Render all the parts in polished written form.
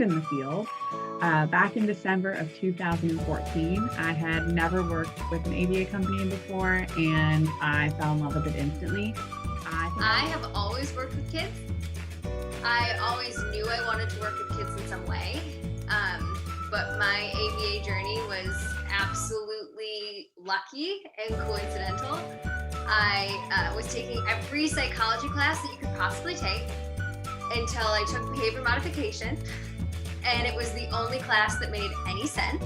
started in the field back in December of 2014. I had never worked with an ABA company before, and I fell in love with it instantly. I have always worked with kids. I always knew I wanted to work with kids in some way, but my ABA journey was absolutely lucky and coincidental. I was taking every psychology class that you could possibly take until I took behavior modification, and it was the only class that made any sense.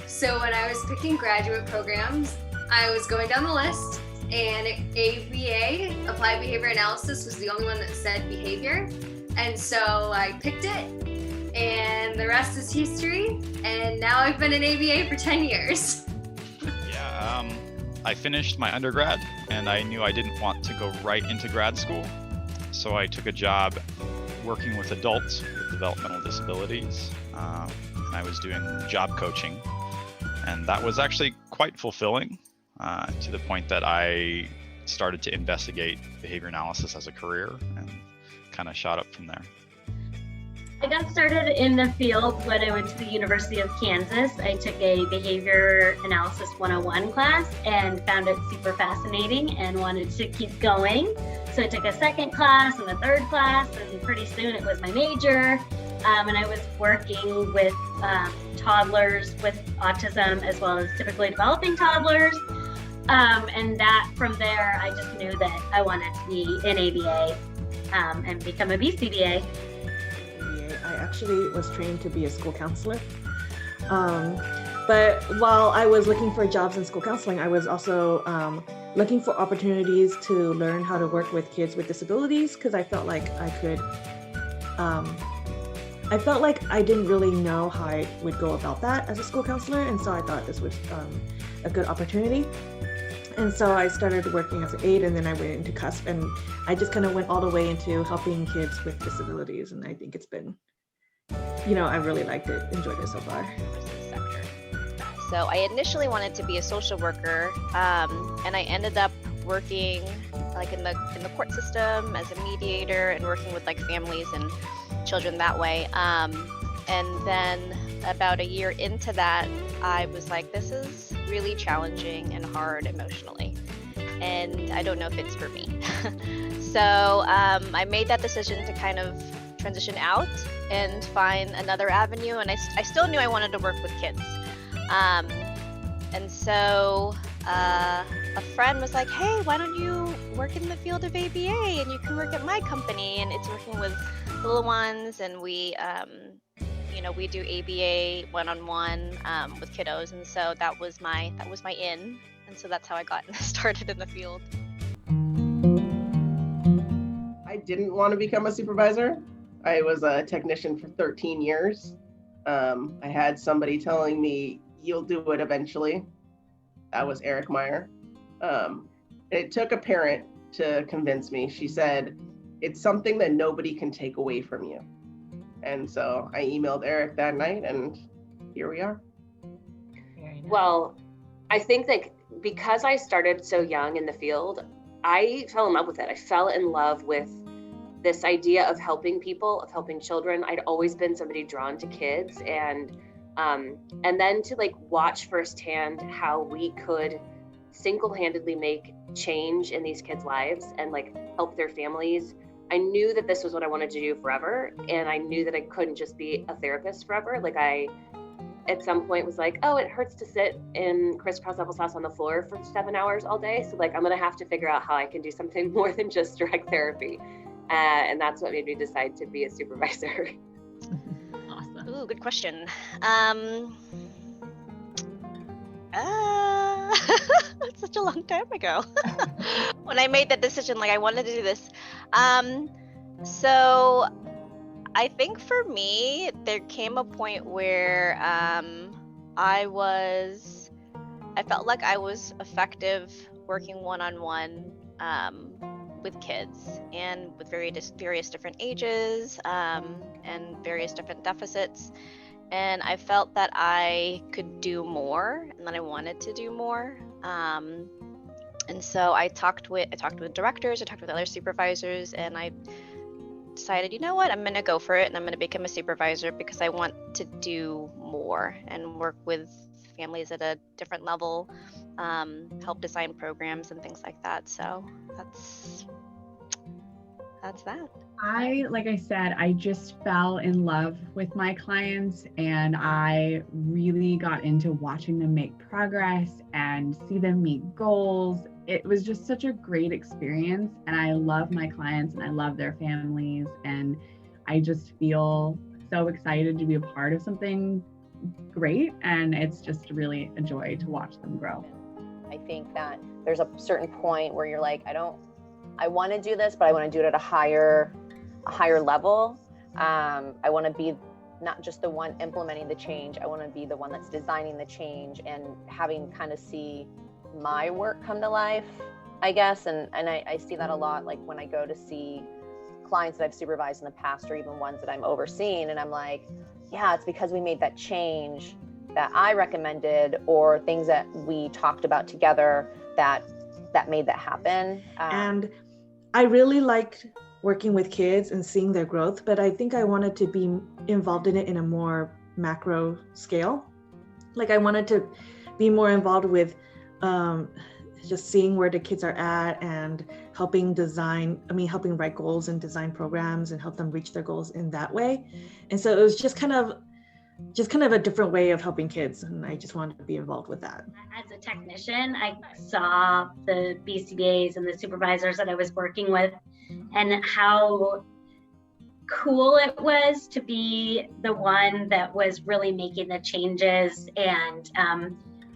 So when I was picking graduate programs, I was going down the list, and ABA, Applied Behavior Analysis, was the only one that said behavior. And so I picked it, and the rest is history. And now I've been in ABA for 10 years. Yeah, I finished my undergrad, and I knew I didn't want to go right into grad school. So I took a job working with adults with developmental disabilities. And I was doing job coaching, and that was actually quite fulfilling. To the point that I started to investigate behavior analysis as a career and kind of shot up from there. I got started in the field when I went to the University of Kansas. I took a Behavior Analysis 101 class and found it super fascinating and wanted to keep going. So I took a second class and a third class, and pretty soon it was my major. And I was working with toddlers with autism as well as typically developing toddlers. And that from there, I just knew that I wanted to be in ABA and become a BCBA. I actually was trained to be a school counselor. But while I was looking for jobs in school counseling, I was also looking for opportunities to learn how to work with kids with disabilities, because I felt like I could, I felt like I didn't really know how I would go about that as a school counselor. And so I thought this was a good opportunity. And so I started working as an aide, and then I went into CUSP, and I just kind of went all the way into helping kids with disabilities. And I think it's been, I really liked it, enjoyed it so far. So I initially wanted to be a social worker, and I ended up working like in the court system as a mediator and working with like families and children that way. And then about a year into that, I was like, this is really challenging and hard emotionally, and I don't know if it's for me. So I made that decision to kind of transition out and find another avenue, and I still knew I wanted to work with kids. And so a friend was like, hey, why don't you work in the field of ABA, and you can work at my company, and it's working with little ones, and we do ABA one-on-one with kiddos, and so that was my in, and so that's how I got started in the field. I didn't want to become a supervisor. I was a technician for 13 years. I had somebody telling me, you'll do it eventually. That was Eric Meyer. It took a parent to convince me. She said, it's something that nobody can take away from you. And so I emailed Eric that night, and here we are. Well, I think that because I started so young in the field, I fell in love with it. I fell in love with this idea of helping people, of helping children. I'd always been somebody drawn to kids, and then to like watch firsthand how we could single-handedly make change in these kids' lives and like help their families. I knew that this was what I wanted to do forever, and I knew that I couldn't just be a therapist forever. Like I, at some point, was like, oh, it hurts to sit in crisscross applesauce on the floor for 7 hours all day. So like, I'm gonna have to figure out how I can do something more than just direct therapy. And that's what made me decide to be a supervisor. Awesome. Ooh, good question. It's such a long time ago when I made that decision, like I wanted to do this. So I think for me, there came a point where I felt like I was effective working one-on-one with kids and with various different ages and various different deficits. And I felt that I could do more and that I wanted to do more. And so I talked with directors, I talked with other supervisors, and I decided, you know what, I'm going to go for it and I'm going to become a supervisor because I want to do more and work with families at a different level, help design programs and things like that. So that's that. Like I said, I just fell in love with my clients, and I really got into watching them make progress and see them meet goals. It was just such a great experience, and I love my clients and I love their families, and I just feel so excited to be a part of something great, and it's just really a joy to watch them grow. I think that there's a certain point where you're like, I want to do this, but I want to do it at a higher level. I want to be not just the one implementing the change. I want to be the one that's designing the change and having kind of see my work come to life, I guess. And I see that a lot, like when I go to see clients that I've supervised in the past, or even ones that I'm overseeing, and I'm like, yeah, it's because we made that change that I recommended, or things that we talked about together that made that happen. And I really liked working with kids and seeing their growth, but I think I wanted to be involved in it in a more macro scale. Like I wanted to be more involved with just seeing where the kids are at and helping write goals and design programs and help them reach their goals in that way. And so it was just kind of a different way of helping kids, and I just wanted to be involved with that. As a technician, I saw the BCBAs and the supervisors that I was working with and how cool it was to be the one that was really making the changes and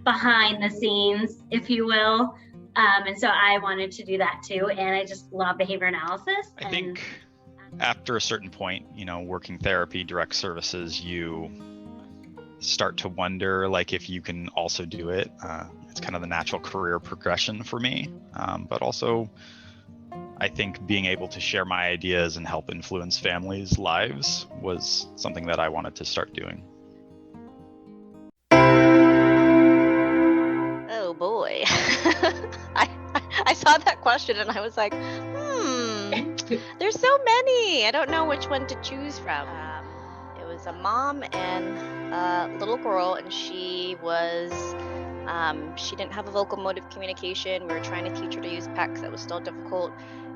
behind the scenes, if you will. And so I wanted to do that too. And I just love behavior analysis. I think after a certain point, working therapy, direct services, you start to wonder like if you can also do it. It's kind of the natural career progression for me. But also I think being able to share my ideas and help influence families' lives was something that I wanted to start doing. Oh boy. I saw that question and I was like, there's so many. I don't know which one to choose from. It was a mom and a little girl, and she didn't have a vocal mode of communication. We were trying to teach her to use PECs. That was still difficult.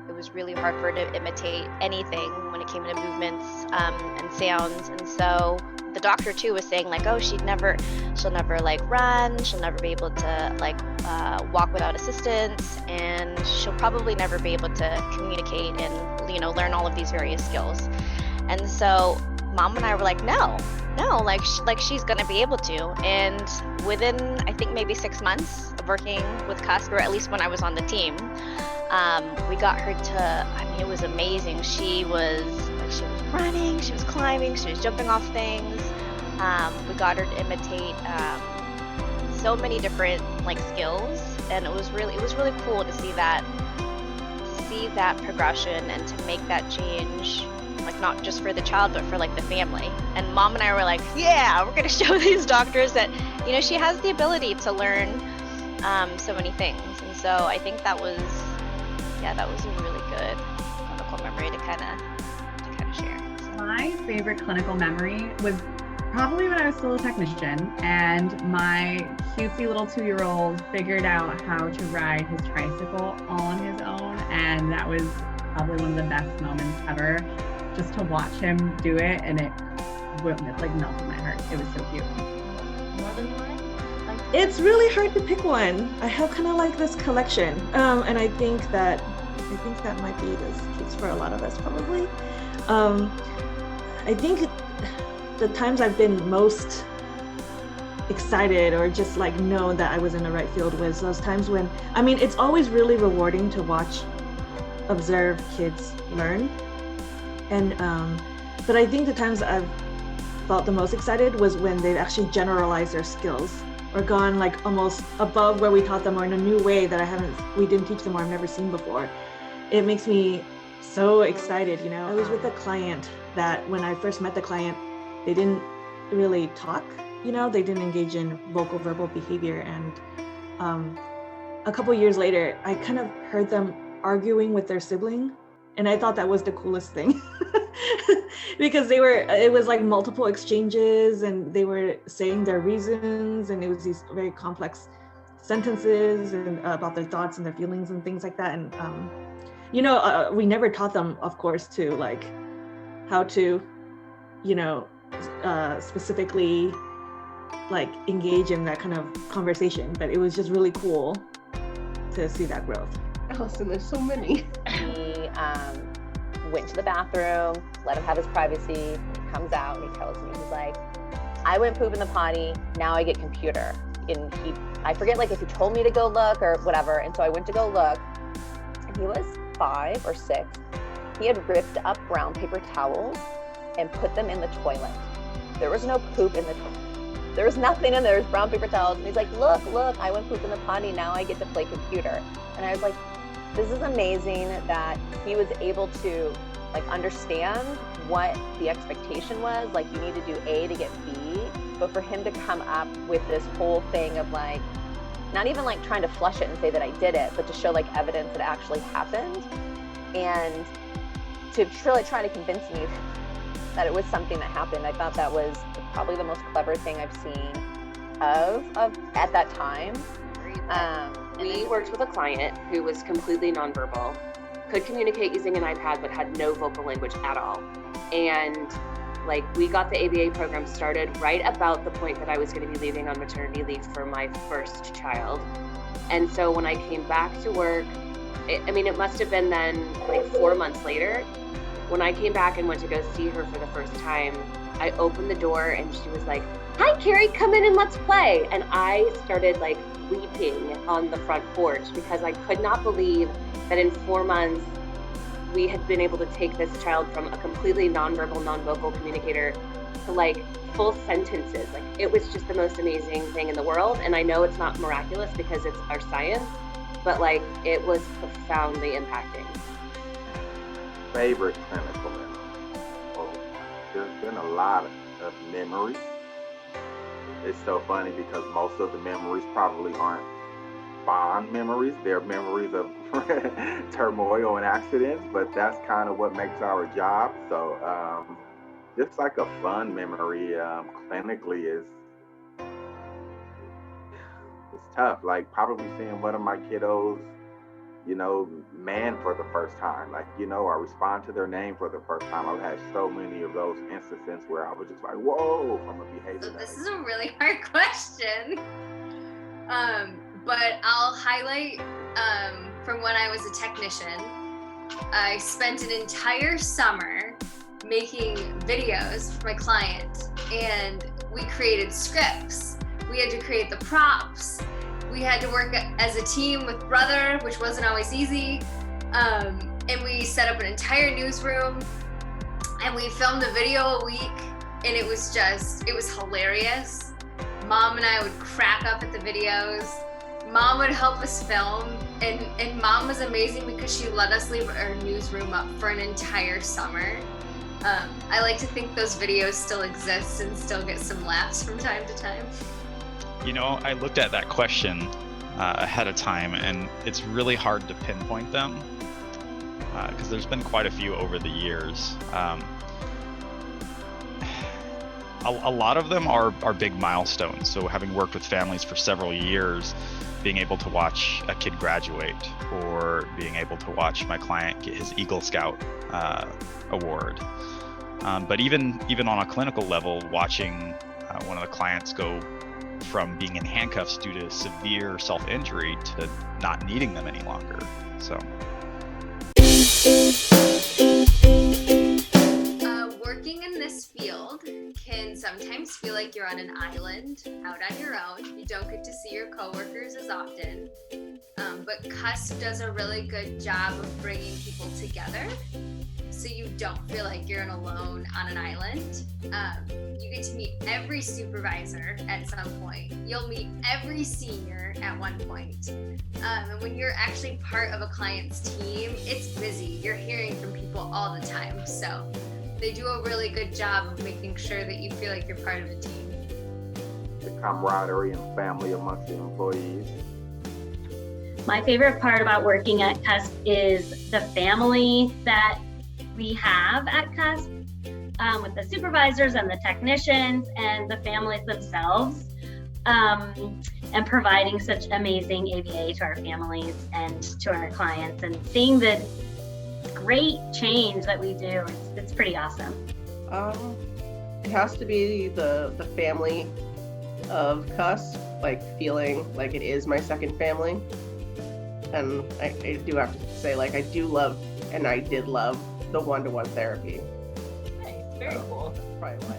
It was really hard for her to imitate anything when it came to movements and sounds. And so the doctor too was saying like, oh, she'll never like run. She'll never be able to like walk without assistance, and she'll probably never be able to communicate and learn all of these various skills. And so Mom and I were like, no, like she's gonna be able to. And within I think maybe 6 months of working with CUSP, or at least when I was on the team, we got her to, it was amazing. She was running, she was climbing, she was jumping off things. We got her to imitate so many different like skills, and it was really cool to see that progression and to make that change, like not just for the child but for like the family. And Mom and I were like, yeah, we're gonna show these doctors that she has the ability to learn so many things. And so I think that was a really good clinical memory to kind of share. My favorite clinical memory was probably when I was still a technician, and my cutesy little 2-year-old figured out how to ride his tricycle on his own, and that was probably one of the best moments ever, just to watch him do it, and it like melted my heart. It was so cute. It's really hard to pick one. I have kind of like this collection, and I think that might be the case for a lot of us probably. I think the times I've been most excited or just like know that I was in the right field was those times when, it's always really rewarding to observe kids learn. And, but I think the times I've felt the most excited was when they've actually generalized their skills or gone like almost above where we taught them, or in a new way that we didn't teach them or I've never seen before. It makes me so excited, I was with a client that when I first met the client, they didn't really talk, they didn't engage in vocal verbal behavior. And a couple years later, I kind of heard them arguing with their sibling And I thought that was the coolest thing because it was like multiple exchanges and they were saying their reasons, and it was these very complex sentences and about their thoughts and their feelings and things like that. And, we never taught them, of course, to like how to, specifically like engage in that kind of conversation, but it was just really cool to see that growth. Allison, there's so many. He went to the bathroom, let him have his privacy. He comes out and he tells me, he's like, I went poop in the potty, now I get computer. And I forget like if he told me to go look or whatever. And so I went to go look, and he was 5 or 6. He had ripped up brown paper towels and put them in the toilet. There was no poop in the toilet. There was nothing in there. There's brown paper towels. And he's like, look, I went poop in the potty. Now I get to play computer. And I was like, this is amazing that he was able to like understand what the expectation was. Like you need to do A to get B. But for him to come up with this whole thing of like, not even like trying to flush it and say that I did it, but to show like evidence that it actually happened. And to really try to convince me that it was something that happened. I thought that was probably the most clever thing I've seen of at that time. We worked with a client who was completely nonverbal, could communicate using an iPad, but had no vocal language at all. And like we got the ABA program started right about the point that I was going to be leaving on maternity leave for my first child. And so when I came back to work, it must have been then like 4 months later, when I came back and went to go see her for the first time, I opened the door and she was like, hi, Carrie, come in and let's play. And I started like weeping on the front porch because I could not believe that in 4 months, we had been able to take this child from a completely nonverbal, non-vocal communicator to like full sentences. Like it was just the most amazing thing in the world. And I know it's not miraculous because it's our science, but like it was profoundly impacting. Favorite clinical memory. Oh, there's been a lot of memories. It's so funny because most of the memories probably aren't fond memories. They're memories of turmoil and accidents, but that's kind of what makes our job. So just like a fun memory clinically is it's tough. Like probably seeing one of my kiddos, man for the first time, like, or respond to their name for the first time. I've had so many of those instances where I was just like, whoa, from a behavior. So this is a really hard question. But I'll highlight from when I was a technician. I spent an entire summer making videos for my client, and we created scripts. We had to create the props. We had to work as a team with Brother, which wasn't always easy. And we set up an entire newsroom, and we filmed a video a week, and it was hilarious. Mom and I would crack up at the videos. Mom would help us film, and Mom was amazing because she let us leave our newsroom up for an entire summer. I like to think those videos still exist and still get some laughs from time to time. I looked at that question ahead of time, and it's really hard to pinpoint them because there's been quite a few over the years. A lot of them are big milestones. So having worked with families for several years, being able to watch a kid graduate or being able to watch my client get his Eagle Scout award. But even on a clinical level, watching one of the clients go from being in handcuffs due to severe self-injury to not needing them any longer. So. Working in this field can sometimes feel like you're on an island, out on your own. You don't get to see your coworkers as often. But CUSP does a really good job of bringing people together, so you don't feel like you're alone on an island. You get to meet every supervisor at some point. You'll meet every senior at one point. And when you're actually part of a client's team, it's busy. You're hearing from people all the time. So they do a really good job of making sure that you feel like you're part of a team. The camaraderie and family amongst the employees. My favorite part about working at CUSP is the family that we have at CUSP, with the supervisors and the technicians and the families themselves, and providing such amazing ABA to our families and to our clients, and seeing the great change that we do. It's pretty awesome. It has to be the family of CUSP, like feeling like it is my second family. And I do have to say, like, I do love, and I did love the one-to-one therapy. Nice, very cool. That's probably why.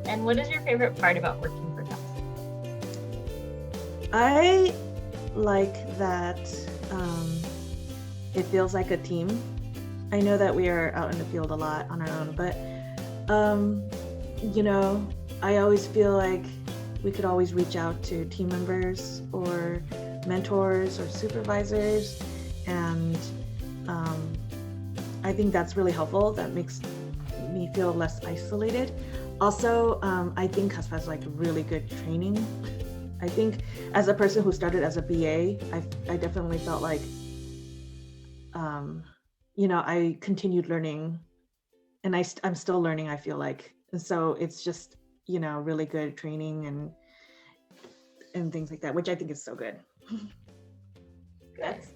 And what is your favorite part about working for CUSP? I like that it feels like a team. I know that we are out in the field a lot on our own, but you know, I always feel like we could always reach out to team members or mentors or supervisors, and I think that's really helpful. That makes me feel less isolated. Also, I think CUSP has like really good training. I think as a person who started as a BA, I definitely felt like, you know, I continued learning, and I'm still learning, I feel like. And so it's just, you know, really good training and things like that, which I think is so good.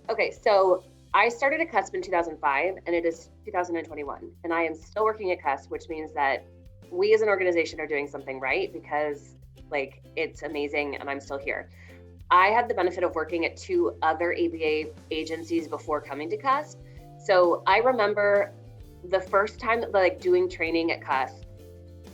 Okay, so I started at CUSP in 2005, and it is 2021, and I am still working at CUSP, which means that we as an organization are doing something right, because like it's amazing, and I'm still here. I had the benefit of working at 2 other ABA agencies before coming to CUSP. So I remember the first time like doing training at CUSP,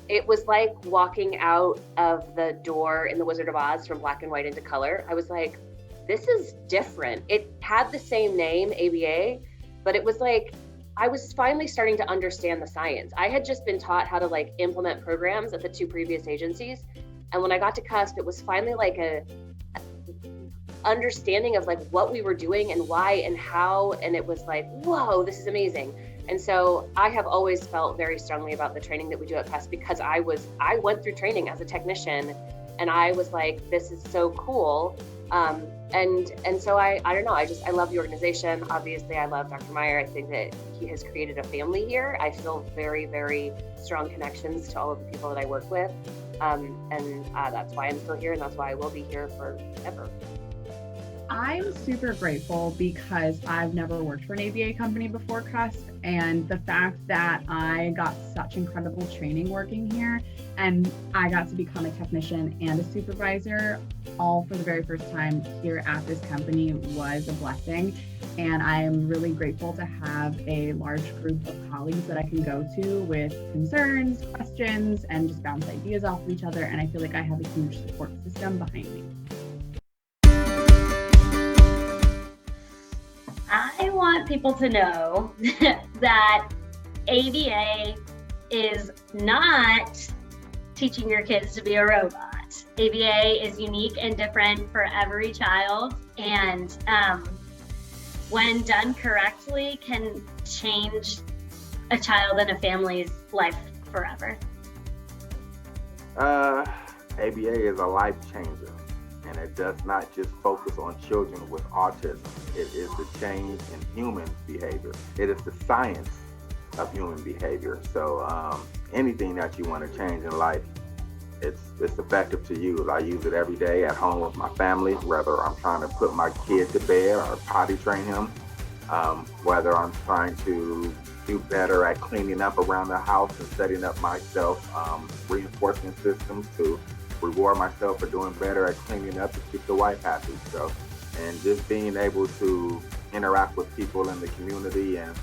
it was like walking out of the door in The Wizard of Oz from black and white into color. I was like, this is different. It had the same name, ABA, but it was like, I was finally starting to understand the science. I had just been taught how to like implement programs at the 2 previous agencies. And when I got to CUSP, it was finally like a understanding of like what we were doing and why and how. And it was like, whoa, this is amazing. And so I have always felt very strongly about the training that we do at CUSP, because I went through training as a technician, and I was like, this is so cool. And so I don't know, I love the organization. Obviously, I love Dr. Meyer. I think that he has created a family here. I feel very, very strong connections to all of the people that I work with. And that's why I'm still here, and that's why I will be here forever. I'm super grateful because I've never worked for an ABA company before CUSP, and the fact that I got such incredible training working here, and I got to become a technician and a supervisor all for the very first time here at this company was a blessing. And I am really grateful to have a large group of colleagues that I can go to with concerns, questions, and just bounce ideas off of each other. And I feel like I have a huge support system behind me. I want people to know that ABA is not teaching your kids to be a robot. ABA is unique and different for every child, and when done correctly, can change a child and a family's life forever. ABA is a life changer, and it does not just focus on children with autism. It is the change in human behavior. It is the science of human behavior. So anything that you want to change in life, it's effective to use. I use it every day at home with my family, whether I'm trying to put my kid to bed or potty train him, whether I'm trying to do better at cleaning up around the house and setting up myself reinforcement systems to reward myself for doing better at cleaning up to keep the wife happy. So, and just being able to interact with people in the community and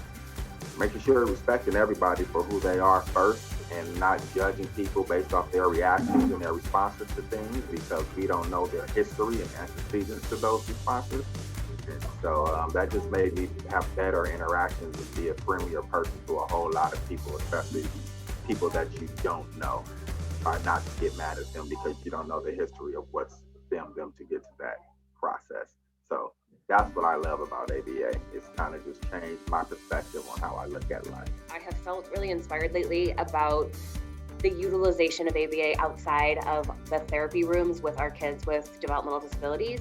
making sure you're respecting everybody for who they are first, and not judging people based off their reactions and their responses to things, because we don't know their history and antecedents to those responses. And so that just made me have better interactions and be a friendlier person to a whole lot of people, especially people that you don't know. Try not to get mad at them because you don't know the history of what's them to get to that process. So that's what I love about ABA. It's kind of just changed my perspective on how I look at life. I have felt really inspired lately about the utilization of ABA outside of the therapy rooms with our kids with developmental disabilities.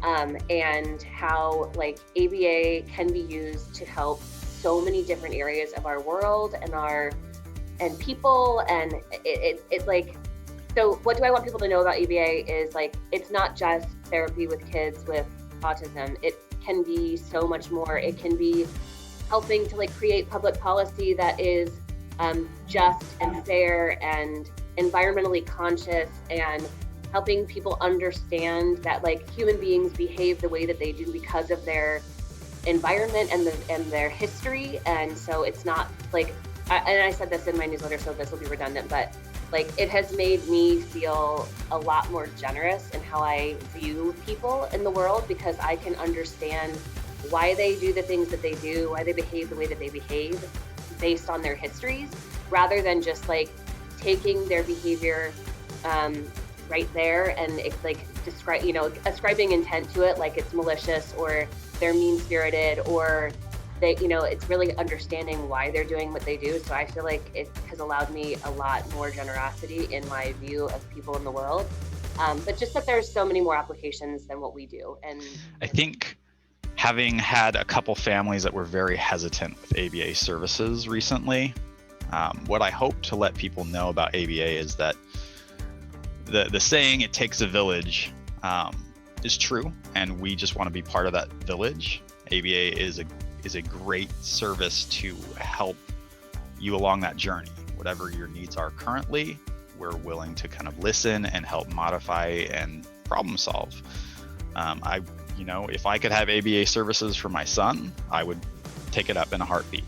and how like ABA can be used to help so many different areas of our world and people, and it like, so what do I want people to know about ABA is like, it's not just therapy with kids with autism. It can be so much more. It can be helping to like create public policy that is just and fair and environmentally conscious, and helping people understand that like human beings behave the way that they do because of their environment and their history. And so it's not like, and I said this in my newsletter, so this will be redundant, but like it has made me feel a lot more generous in how I view people in the world, because I can understand why they do the things that they do, why they behave the way that they behave based on their histories, rather than just like taking their behavior right there and it's like ascribing intent to it, like it's malicious or they're mean-spirited, or they, it's really understanding why they're doing what they do. So I feel like it has allowed me a lot more generosity in my view of people in the world. But just that there's so many more applications than what we do. And I think having had a couple families that were very hesitant with ABA services recently, what I hope to let people know about ABA is that the saying, it takes a village, is true, and we just want to be part of that village. ABA is a great service to help you along that journey. Whatever your needs are currently, we're willing to kind of listen and help modify and problem solve. If I could have ABA services for my son, I would take it up in a heartbeat.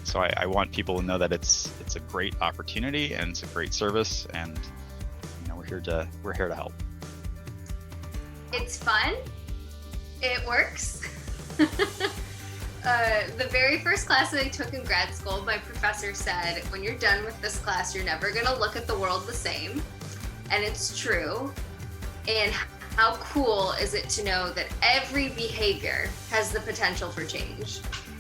So I want people to know that it's a great opportunity and it's a great service, and we're here to help. It's fun. It works. The very first class that I took in grad school, my professor said, when you're done with this class, you're never going to look at the world the same. And it's true. And how cool is it to know that every behavior has the potential for change?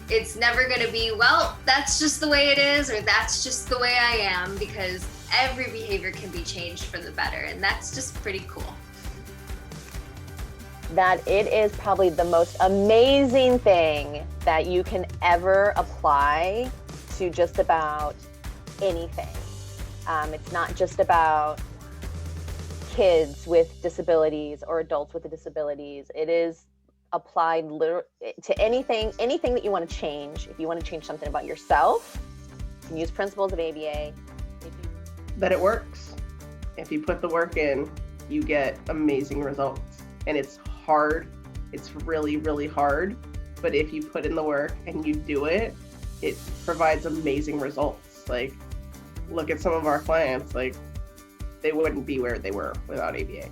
It's never going to be, well, that's just the way it is, or that's just the way I am, because every behavior can be changed for the better. And that's just pretty cool. That it is probably the most amazing thing that you can ever apply to just about anything. It's not just about kids with disabilities or adults with disabilities. It is applied to anything that you want to change. If you want to change something about yourself, you can use principles of ABA. That it works. If you put the work in, you get amazing results. And it's hard. It's really, really hard. But if you put in the work and you do it, it provides amazing results. Like, look at some of our clients, like they wouldn't be where they were without ABA.